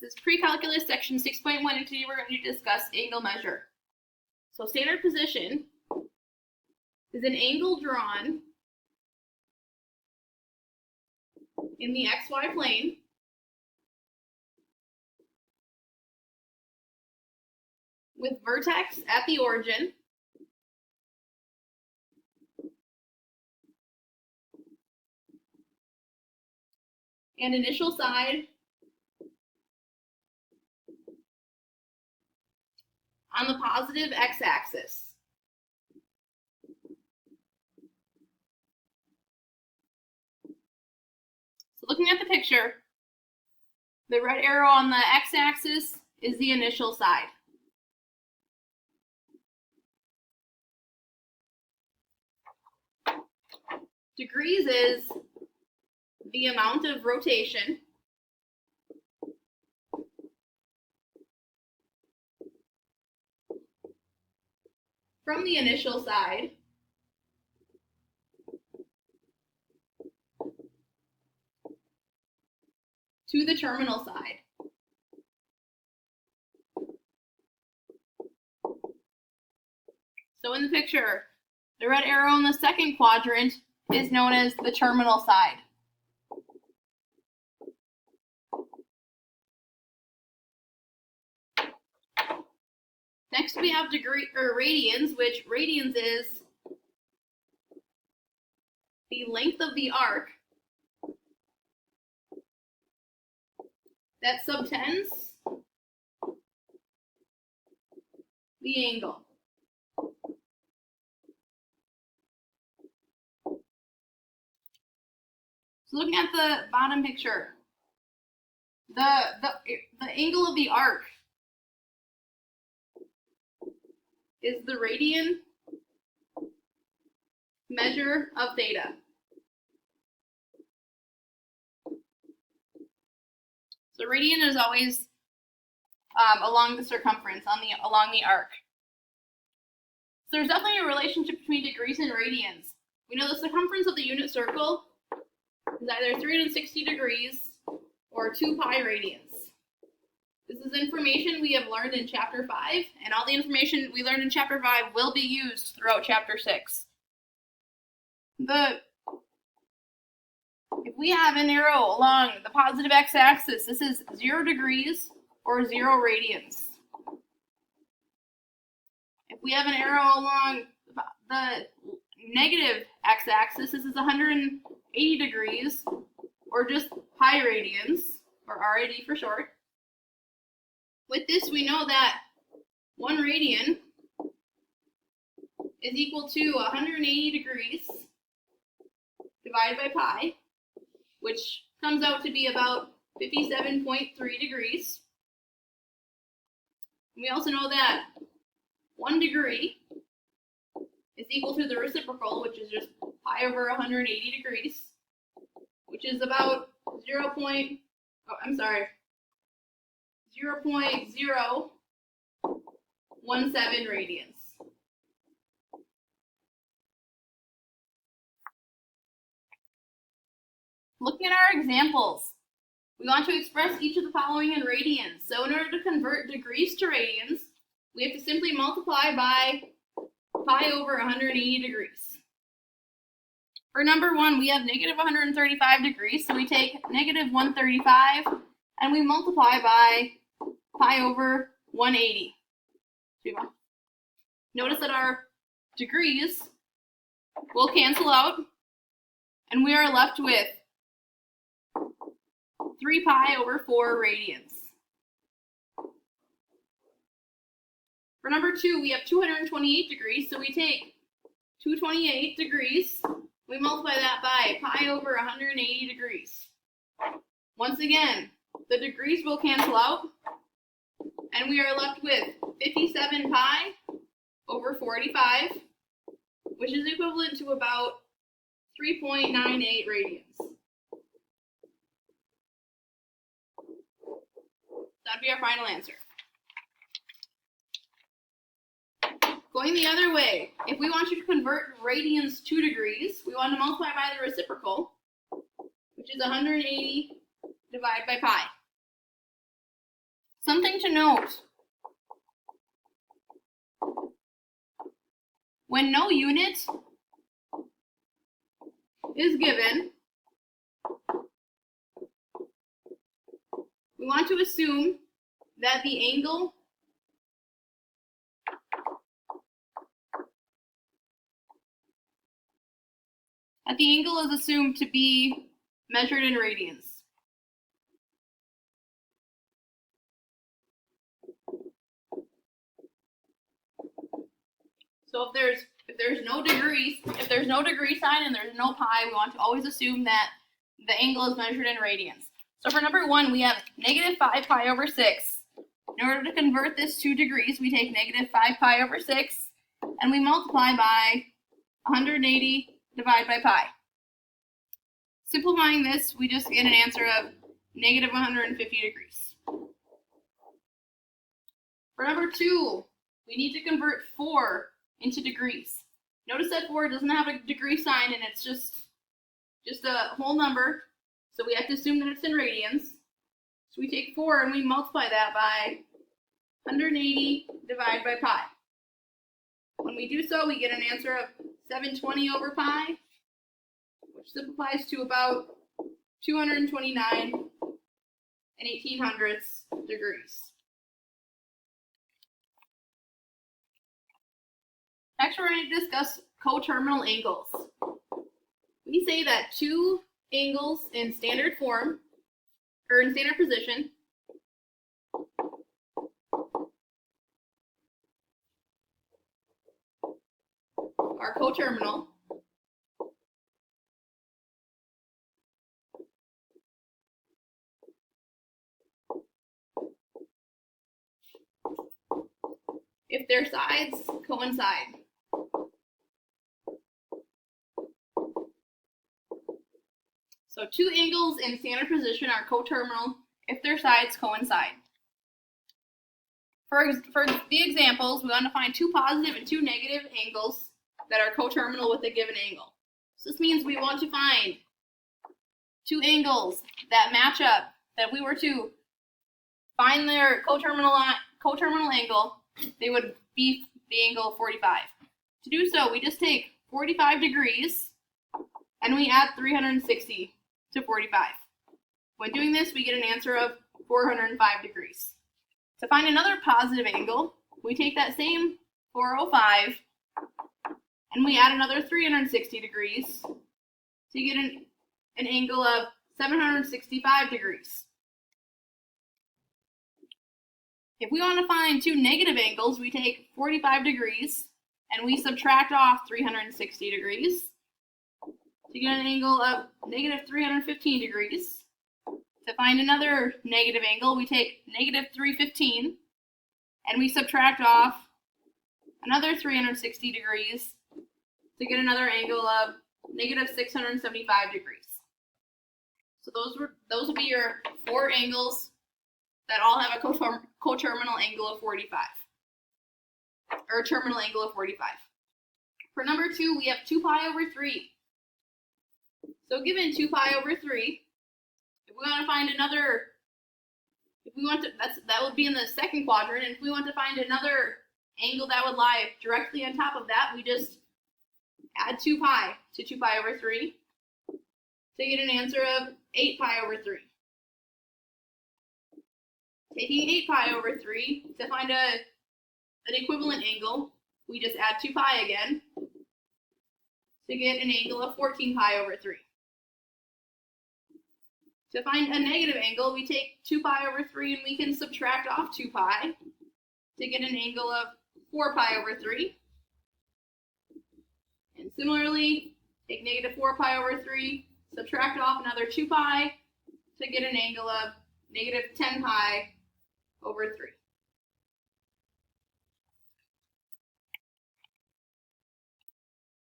This is Precalculus section 6.1, and today we're going to discuss angle measure. So standard position is an angle drawn in the XY plane with vertex at the origin and initial side on the positive x-axis. So looking at the picture, the red arrow on the x-axis is the initial side. Degrees is the amount of rotation from the initial side to the terminal side. So in the picture, the red arrow in the second quadrant is known as the terminal side. Next we have radians, which radians is the length of the arc that subtends the angle. So looking at the bottom picture, the angle of the arc is the radian measure of theta. So radian is always along the circumference, along the arc. So there's definitely a relationship between degrees and radians. We know the circumference of the unit circle is either 360 degrees or 2 pi radians. This is information we have learned in Chapter 5, and all the information we learned in Chapter 5 will be used throughout Chapter 6. If we have an arrow along the positive x-axis, this is 0 degrees or 0 radians. If we have an arrow along the negative x-axis, this is 180 degrees or just pi radians, or RAD for short. With this, we know that 1 radian is equal to 180 degrees divided by pi, which comes out to be about 57.3 degrees. We also know that 1 degree is equal to the reciprocal, which is just pi over 180 degrees, which is about 0.017 radians. Looking at our examples, we want to express each of the following in radians. So in order to convert degrees to radians, we have to simply multiply by pi over 180 degrees. For number 1, we have negative 135 degrees, so we take negative 135 and we multiply by pi over 180. Notice that our degrees will cancel out, and we are left with 3 pi over 4 radians. For number 2, we have 228 degrees, so we take 228 degrees, we multiply that by pi over 180 degrees. Once again, the degrees will cancel out, and we are left with 57 pi over 45, which is equivalent to about 3.98 radians. That'd be our final answer. Going the other way, if we want to convert radians to degrees, we want to multiply by the reciprocal, which is 180 divided by pi. Something to note. When no unit is given, we want to assume that the angle is assumed to be measured in radians. So if there's no degree sign and there's no pi, we want to always assume that the angle is measured in radians. So for number 1, we have negative 5 pi over 6. In order to convert this to degrees, we take negative 5 pi over 6 and we multiply by 180 divided by pi. Simplifying this, we just get an answer of negative 150 degrees. For number 2, we need to convert 4 into degrees. Notice that 4 doesn't have a degree sign and it's just a whole number, so we have to assume that it's in radians. So we take 4 and we multiply that by 180 divided by pi. When we do so, we get an answer of 720 over pi, which simplifies to about 229 and 1800ths degrees. Next, we're going to discuss coterminal angles. We say that two angles in standard form, or in standard position, are coterminal. If their sides coincide. So two angles in standard position are coterminal if their sides coincide. For the examples, we want to find two positive and two negative angles that are coterminal with a given angle. So this means we want to find two angles that match up. That if we were to find their coterminal angle, they would be the angle 45. To do so, we just take 45 degrees and we add 360 to 45. When doing this, we get an answer of 405 degrees. To find another positive angle, we take that same 405 and we add another 360 degrees to get an angle of 765 degrees. If we want to find two negative angles, we take 45 degrees and we subtract off 360 degrees to get an angle of negative 315 degrees. To find another negative angle, we take negative 315 and we subtract off another 360 degrees to get another angle of negative 675 degrees. So those would be your four angles that all have a coterminal angle of 45, or a terminal angle of 45. For number 2, we have 2 pi over 3. So given 2 pi over 3, if we want to find another, that would be in the second quadrant, and if we want to find another angle that would lie directly on top of that, we just add 2 pi to 2 pi over 3 to get an answer of 8 pi over 3. Taking 8 pi over 3 to find an equivalent angle, we just add 2 pi again to get an angle of 14 pi over 3. To find a negative angle, we take 2 pi over 3 and we can subtract off 2 pi to get an angle of 4 pi over 3. And similarly, take negative 4 pi over 3, subtract off another 2 pi to get an angle of negative 10 pi over 3.